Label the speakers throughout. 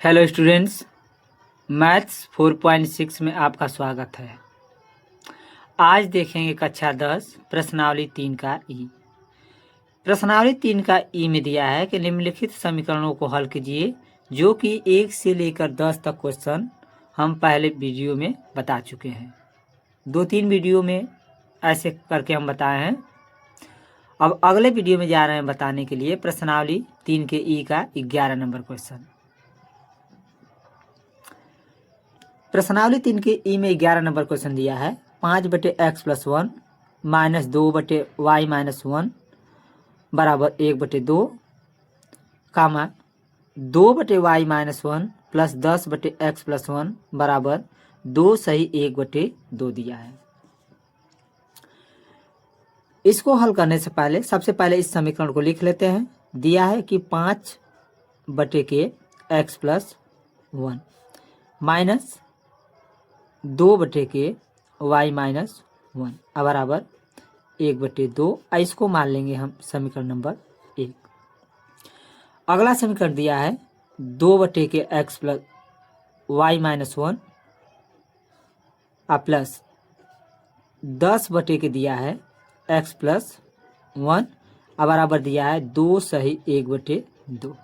Speaker 1: Hello students, maths 4.6 में आपका स्वागत है। आज देखेंगे कक्षा 10 प्रश्नावली 3 का ई। प्रश्नावली 3 का ई में दिया है कि निम्नलिखित समीकरणों को हल कीजिए, जो कि 1 से लेकर 10 तक क्वेश्चन हम पहले वीडियो में बता चुके हैं। 2-3 वीडियो में ऐसे करके हम बताए हैं। अब अगले वीडियो में जा रहे हैं बताने के लिए प्रश्नावली 3 के ई का 11 नंबर क्वेश्चन। प्रश्नावली 3 के ई में 11 नंबर क्वेश्चन दिया है 5/x+1 माइनस 2/y-1 बराबर 1/2 कामा 2/y-1 प्लस 10/x+1 बराबर 2 सही 1/2 दिया है। इसको हल करने से पहले सबसे पहले इस समीकरण को लिख लेते हैं। दिया है कि 5/x+1 माइनस 2/y-1 बराबर 1/2। इसको मान लेंगे हम समीकरण नंबर 1। अगला समीकरण दिया है 2/x+y-1 प्लस 10 दिया है x+1 बराबर दिया है 2 सही 1/2।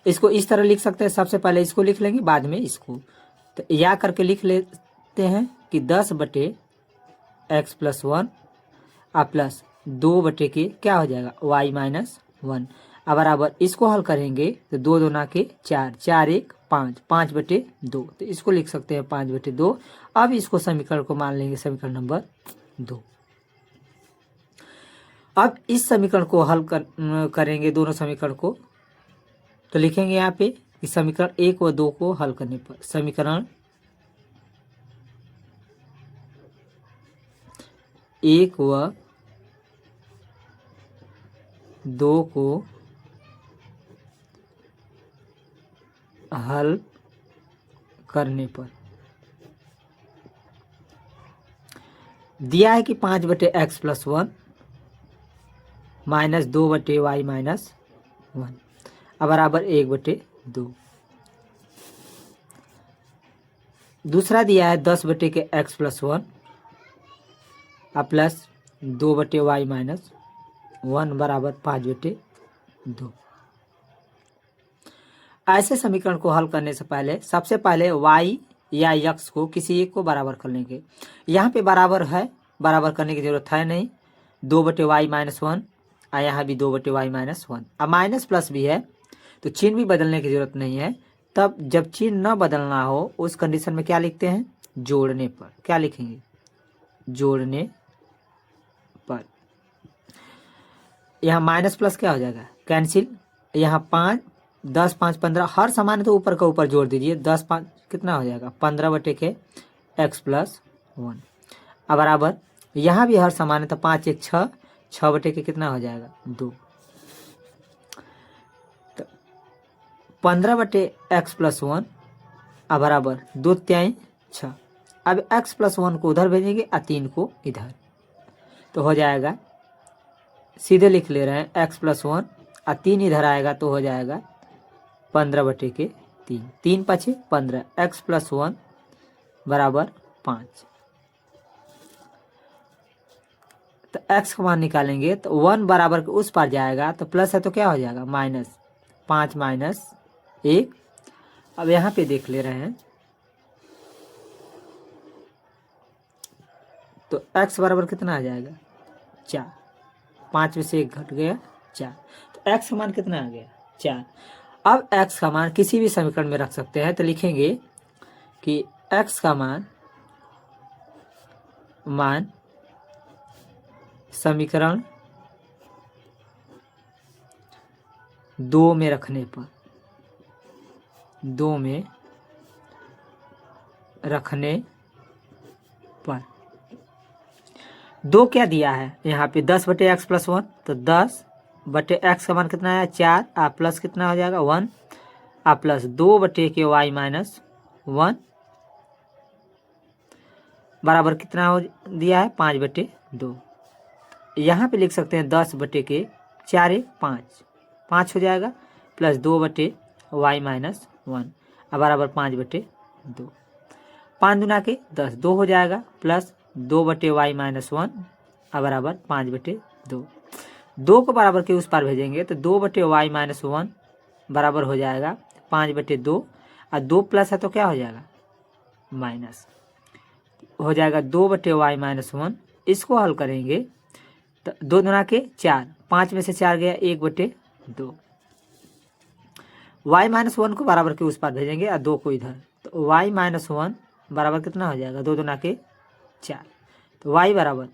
Speaker 1: इसको इस तरह लिख सकते हैं। सबसे पहले इसको लिख लेंगे, बाद में इसको। तो या करके लिख लेते हैं कि 10/x+1 प्लस 2 क्या हो जाएगा y-1 बराबर इसको हल करेंगे तो 2 दूना के 4, 4 1 5, 5/2। तो इसको लिख सकते हैं 5/2। अब इसको समीकरण को मान लेंगे समीकरण नंबर 2। अब इस समीकरण को हल करेंगे दोनों समीकरण को। तो लिखेंगे यहाँ पे कि समीकरण 1 व 2 को हल करने पर समीकरण 1 व 2 को हल करने पर दिया है कि 5/x+1 माइनस 2/y-1 बराबर 1/2। दूसरा दिया है 10/x+1 प्लस 2/y-1 बराबर 5/2। ऐसे समीकरण को हल करने से पहले सबसे पहले y या x को किसी एक को बराबर कर लेंगे। यहाँ पे बराबर है, बराबर करने की जरूरत है नहीं। 2/y-1 यहाँ भी 2/y-1। अब माइनस प्लस भी है तो चिन्ह भी बदलने की जरूरत नहीं है। तब जब चिन्ह न बदलना हो उस कंडीशन में क्या लिखते हैं, जोड़ने पर। क्या लिखेंगे, जोड़ने पर। यहाँ माइनस प्लस क्या हो जाएगा, कैंसिल। यहाँ 5, 10 5 15 हर समान है तो ऊपर का ऊपर जोड़ दीजिए। 10 5 कितना हो जाएगा 15/x+1 बराबर यहाँ भी हर समान है तो 5 1 6, 6/के कितना हो जाएगा 2। तो 15/x+1 बराबर 2 3 6। अब x+1 को उधर भेजेंगे और 3 को इधर, तो हो जाएगा, सीधे लिख ले रहे हैं x+1 और 3 इधर आएगा तो हो जाएगा 15/3। 3 5 15, x+1 बराबर 5। तो x का मान निकालेंगे तो 1 बराबर उस पार जाएगा तो प्लस है तो क्या हो जाएगा माइनस 5 - 1। अब यहाँ पे देख ले रहे हैं तो x बराबर कितना आ जाएगा 4। 5 में से 1 घट गया 4, तो x का मान कितना आ गया 4। अब x का मान किसी भी समीकरण में रख सकते हैं। तो लिखेंगे कि x का मान समीकरण 2 में रखने पर, 2 में रखने पर 2 क्या दिया है यहाँ पे 10/x+1, तो 10/x का मान कितना है 4 प्लस कितना हो जाएगा 1 प्लस 2/y-1 बराबर कितना हो दिया है 5/2। यहाँ पे लिख सकते हैं 10/4 4 1 5 5 हो जाएगा प्लस 2/y-1 अब बराबर 5/2। 5 दूना के 10, 2 हो जाएगा प्लस 2/y - 1 अब बराबर 5/2। 2 को बराबर के उस पार भेजेंगे तो 2/y - 1 बराबर हो जाएगा 5/2 और 2 प्लस है तो क्या हो जाएगा माइनस हो जाएगा 2/y - 1। इसको हल करेंगे तो 2 दूना के 4, 5 में से 4 गया 1/2। y - 1 को बराबर के उस पार भेजेंगे और 2 को इधर तो y - 1 बराबर कितना हो जाएगा 2 दूना के 4। तो y बराबर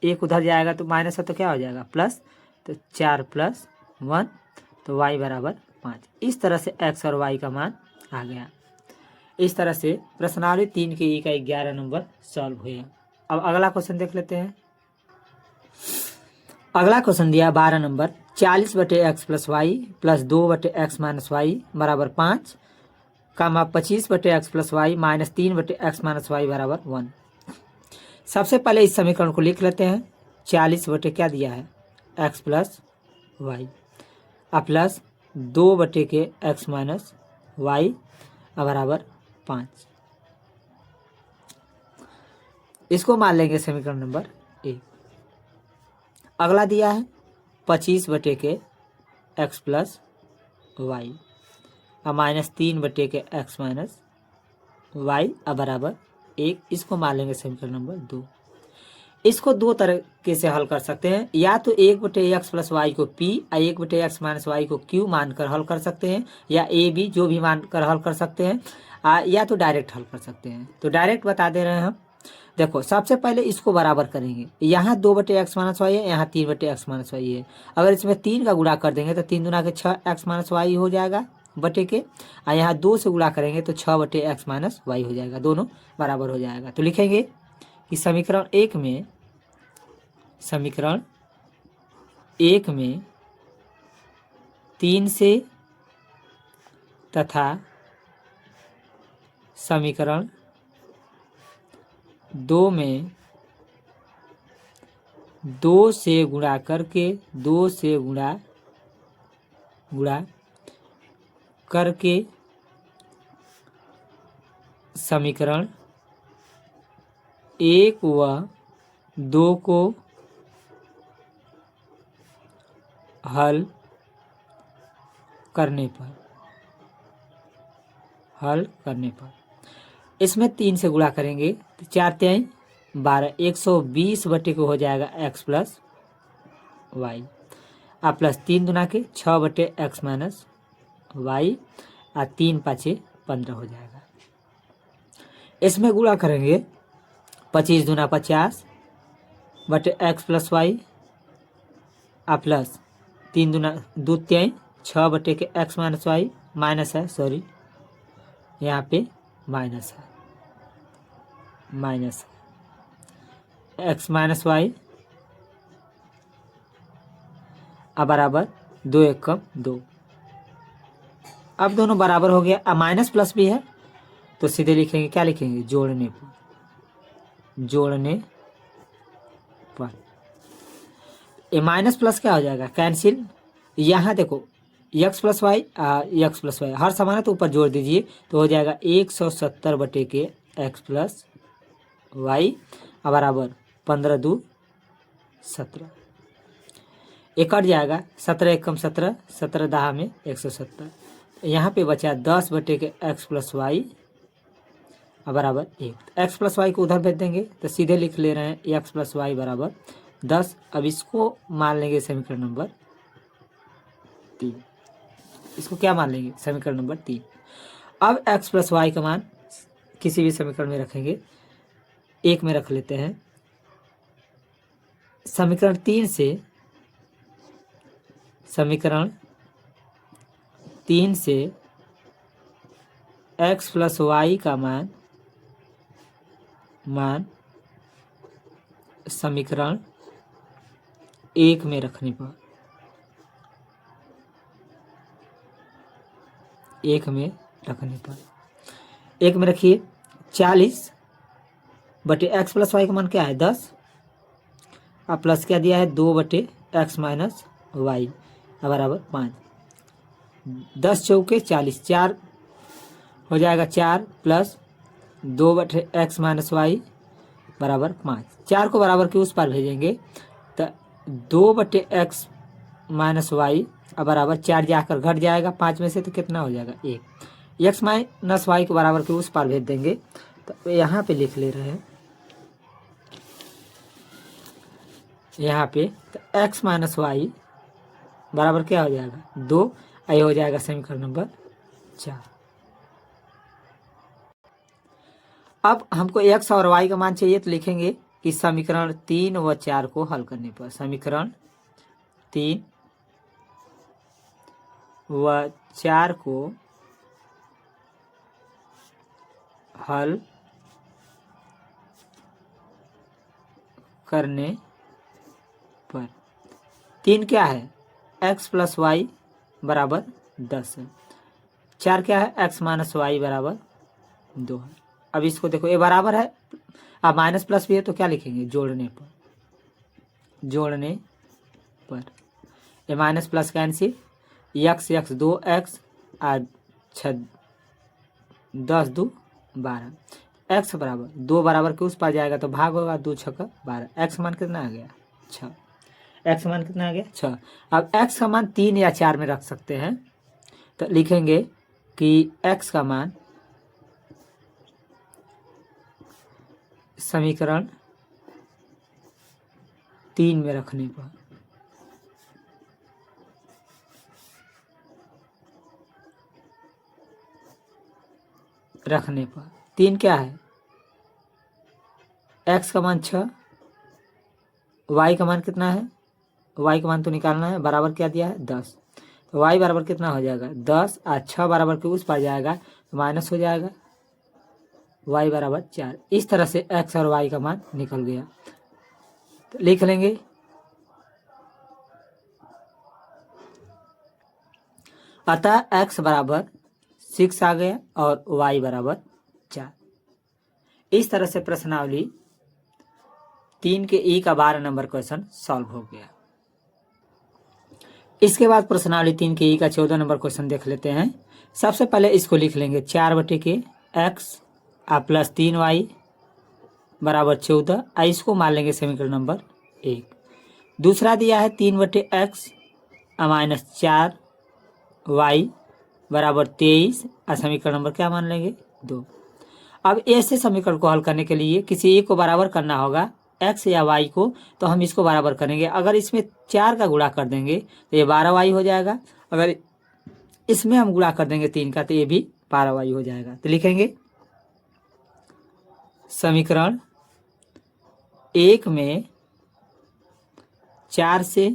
Speaker 1: 1 उधर जाएगा तो माइनस है तो क्या हो जाएगा प्लस, तो 4 + 1 तो y बराबर 5। इस तरह से x और y का मान आ गया। इस तरह से प्रश्नावली 3 के ई का 11 नंबर सॉल्व हुआ। अब अगला क्वेश्चन देख लेते हैं। अगला क्वेश्चन दिया 12 number 40/x + y + 2/x - y बराबर 5, 25/x + y - 3/x - y बराबर 1। सबसे पहले इस समीकरण को लिख लेते हैं। 40 बटे क्या दिया है x + y plus 2/x - y बराबर 5। इसको मान लेंगे समीकरण नंबर 1। अगला दिया है 25/x + y -3/x - y बराबर 1। इसको मान लेंगे समीकरण नंबर 2। इसको दो तरीके से हल कर सकते हैं, या तो 1/x + y को p और 1/x - y को q मानकर हल कर सकते हैं, या a b जो भी मानकर हल कर सकते हैं, या तो डायरेक्ट हल कर सकते हैं। तो डायरेक्ट बता दे रहे हैं हम। देखो सबसे पहले इसको बराबर करेंगे। यहाँ 2/x - y है, यहाँ 3/x - y है। अगर इसमें 3 का गुणा कर देंगे तो 3 दूना के 6x - y हो जाएगा बटे के, और यहाँ 2 से गुणा करेंगे तो 6/x - y हो जाएगा, दोनों बराबर हो जाएगा। तो लिखेंगे कि समीकरण एक में 3 से तथा समीकरण 2 में 2 से गुणा करके 2 से गुणा करके समीकरण 1 व 2 को हल करने पर इसमें 3 से गुणा करेंगे तो 4 × 3 = 12, 120 बटे को हो जाएगा x + y प्लस 3 दूना के 6/x - y और 3 × 5 = 15 हो जाएगा। इसमें गुणा करेंगे 25 दूना 50 बटे x + y प्लस 3 दूना 2 3 6/x - y माइनस है, सॉरी यहाँ पे माइनस है x - y बराबर 2 × 1 = 2। अब दोनों बराबर हो गया। अब माइनस प्लस भी है तो सीधे लिखेंगे, क्या लिखेंगे जोड़ने पर ये माइनस प्लस क्या हो जाएगा कैंसिल। यहाँ देखो x + y हर समान है तो ऊपर जोड़ दीजिए तो हो जाएगा 170 बटे के x + y बराबर 15 × 2 = 17। ये कट जाएगा, 17 × 1 = 17, 17 10 में 170। यहाँ पे बचा 10 बटे के x + y बराबर 1। x + y को उधर भेज देंगे तो सीधे लिख ले रहे हैं x + y बराबर 10। अब इसको मान लेंगे समीकरण नंबर 3। इसको क्या मान लेंगे समीकरण नंबर 3। अब x + y का मान किसी भी समीकरण में रखेंगे, एक में रख लेते हैं। समीकरण 3 से x + y का मान समीकरण 1 में रखने पर एक में रखिए 40 बटे x + y का मान क्या है 10, अब प्लस क्या दिया है 2/x - y बराबर 5। 10 × 4 = 40, 4 हो जाएगा 4 प्लस 2/x माइनस वाई बराबर 5। 4 को बराबर के उस पार भेजेंगे तो 2/x माइनस वाई बराबर 4 जाकर घट जाएगा 5 में से, तो कितना हो जाएगा 1। x माइनस वाई को बराबर के उस पार भेज देंगे तो यहाँ पे लिख ले रहे हैं, यहाँ पे तो x माइनस वाई बराबर क्या हो जाएगा 2। ये हो जाएगा समीकरण नंबर 4। अब हमको x और y का मान चाहिए, तो लिखेंगे कि समीकरण 3 व 4 को हल करने पर, समीकरण 3 व 4 को हल करने पर 3 क्या है x प्लस वाई बराबर 10 है। 4 क्या है x माइनस वाई बराबर 2 है। अब इसको देखो ये बराबर है, अब माइनस प्लस भी है तो क्या लिखेंगे जोड़ने पर, जोड़ने पर ये minus plus cancel, x 2x और 10 2 12, x बराबर 2 बराबर के उस पार जाएगा तो भाग होगा 2 6 12, x मान कितना आ गया 6, x मान कितना आ गया 6। अब x का मान 3 या 4 में रख सकते हैं, तो लिखेंगे कि x का मान समीकरण 3 में रखने पर रखने पर 3 क्या है x का मान 6, y का मान कितना है, y का मान तो निकालना है, बराबर क्या दिया है 10, तो y बराबर कितना हो जाएगा 10 और 6 बराबर के उस पार जाएगा तो माइनस हो जाएगा, y बराबर 4। इस तरह से x और y का मान निकल गया, तो लिख लेंगे अतः x बराबर 6 आ गया और y बराबर 4। इस तरह से प्रश्नावली 3 के ई का 12 नंबर क्वेश्चन सॉल्व हो गया। इसके बाद प्रश्नावली 3 के ई का 14 नंबर क्वेश्चन देख लेते हैं। सबसे पहले इसको लिख लेंगे 4/x प्लस 3y बराबर 14, इसको मान लेंगे समीकरण नंबर 1। दूसरा दिया है 3/x माइनस 4y बराबर 23, समीकरण नंबर क्या मान लेंगे 2। अब ऐसे समीकरण को हल करने के लिए किसी एक को बराबर करना होगा x या y को, तो हम इसको बराबर करेंगे। अगर इसमें 4 का गुणा कर देंगे तो ये 12y हो जाएगा, अगर इसमें हम गुणा कर देंगे 3 का तो ये भी 12y हो जाएगा। तो लिखेंगे समीकरण 1 में 4 से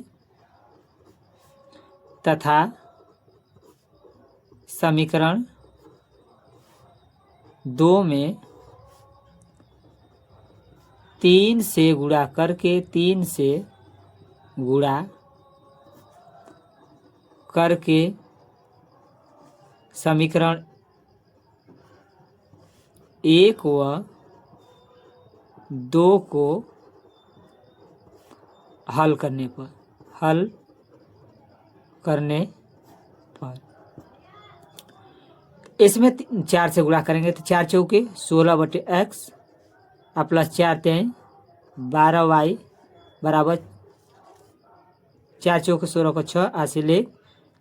Speaker 1: तथा समीकरण 2 में 3 से गुणा करके 3 से गुणा करके समीकरण 1 व 2 को हल करने पर इसमें 4 से गुणा करेंगे तो 4 चौके 16/x प्लस 4 3 12y बराबर 4 चौके 16 को 6 हासिल 1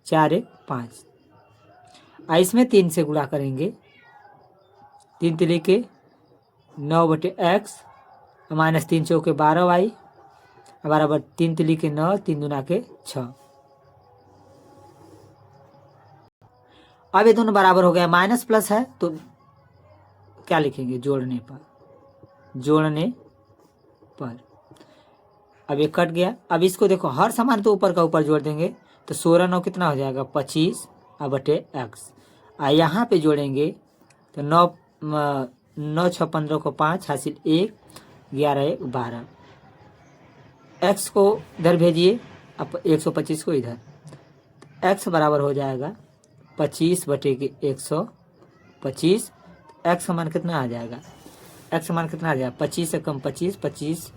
Speaker 1: 4 1 5। इसमें 3 से गुणा करेंगे 3 3 के 9/x माइनस 3 चौके 12y बराबर 3 3 के 9 3 दूना के 6। अब ये दोनों बराबर हो गया, माइनस प्लस है तो क्या लिखेंगे जोड़ने पर। अब ये कट गया। अब इसको देखो हर समान तो ऊपर का ऊपर जोड़ देंगे तो 16 9 कितना हो जाएगा 25 बटे x। यहाँ पे जोड़ेंगे तो 9 9 6 15 को 5 हासिल 1 11 1 12। x को इधर भेजिए, अब 125 को इधर, x बराबर हो जाएगा 25 बटे के 125। x का मान कितना आ जाएगा, x का मान कितना आ जाएगा 25 से कम 25 25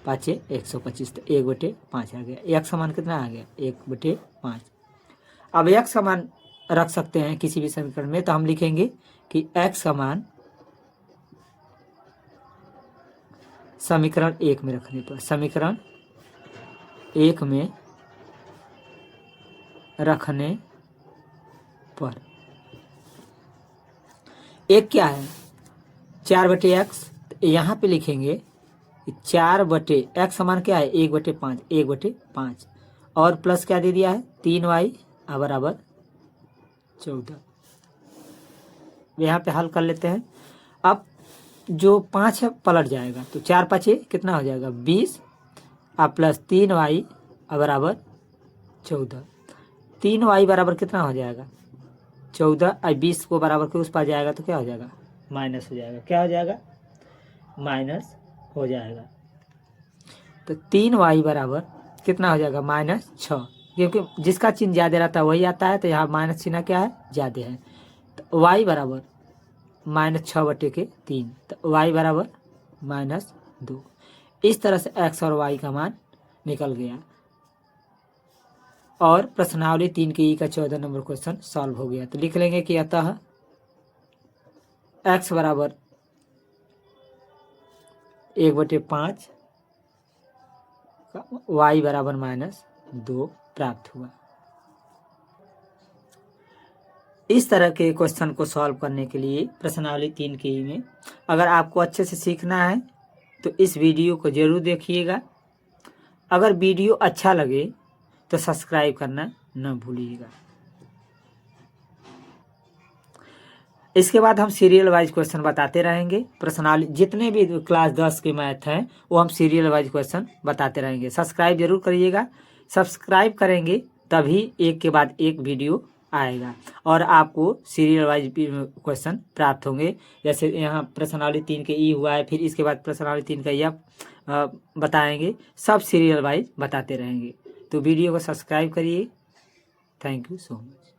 Speaker 1: 5 125, तो 1/5 आ गया। x का मान कितना आ गया 1/5। अब x का मान रख सकते हैं किसी भी समीकरण में, तो हम लिखेंगे कि x का मान समीकरण 1 में रखने पर, समीकरण 1 में रखने पर एक क्या है 4/x, यहाँ पे लिखेंगे 4/x समान क्या है 1/5, 1/5 और प्लस क्या दे दिया है 3y बराबर 14। यहाँ पे हल कर लेते हैं। अब जो 5 है पलट जाएगा, तो 4 5 कितना हो जाएगा 20 और प्लस 3y बराबर 14। 3y बराबर कितना हो जाएगा 14 और 20 को बराबर के उस पार जाएगा तो क्या हो जाएगा माइनस हो जाएगा। क्या हो जाएगा माइनस हो जाएगा। तो 3y बराबर कितना हो जाएगा -6, क्योंकि जिसका चिन्ह ज़्यादा रहता है वही आता है, तो यहाँ माइनस चिन्ह क्या है ज़्यादा है। तो y बराबर -6/3, तो y बराबर -2। इस तरह से x और y का मान निकल गया और प्रश्नावली 3 के ई का 14 नंबर क्वेश्चन सॉल्व हो गया। तो लिख लेंगे कि अतः x बराबर 1/5, y बराबर -2 प्राप्त हुआ। इस तरह के क्वेश्चन को सॉल्व करने के लिए प्रश्नावली 3 के ई में अगर आपको अच्छे से सीखना है तो इस वीडियो को जरूर देखिएगा। अगर वीडियो अच्छा लगे तो सब्सक्राइब करना न भूलिएगा। इसके बाद हम सीरियल वाइज क्वेश्चन बताते रहेंगे। प्रश्नावली जितने भी क्लास 10 के मैथ हैं वो हम सीरियल वाइज क्वेश्चन बताते रहेंगे। सब्सक्राइब जरूर करिएगा। सब्सक्राइब करेंगे तभी एक के बाद एक वीडियो आएगा और आपको सीरियल वाइज क्वेश्चन प्राप्त होंगे। जैसे यहाँ प्रश्नावली 3 के ई हुआ है, फिर इसके बाद प्रश्नावली 3 का यह बताएंगे। सब सीरियल वाइज बताते रहेंगे। तो वीडियो को सब्सक्राइब करिए। Thank you so much.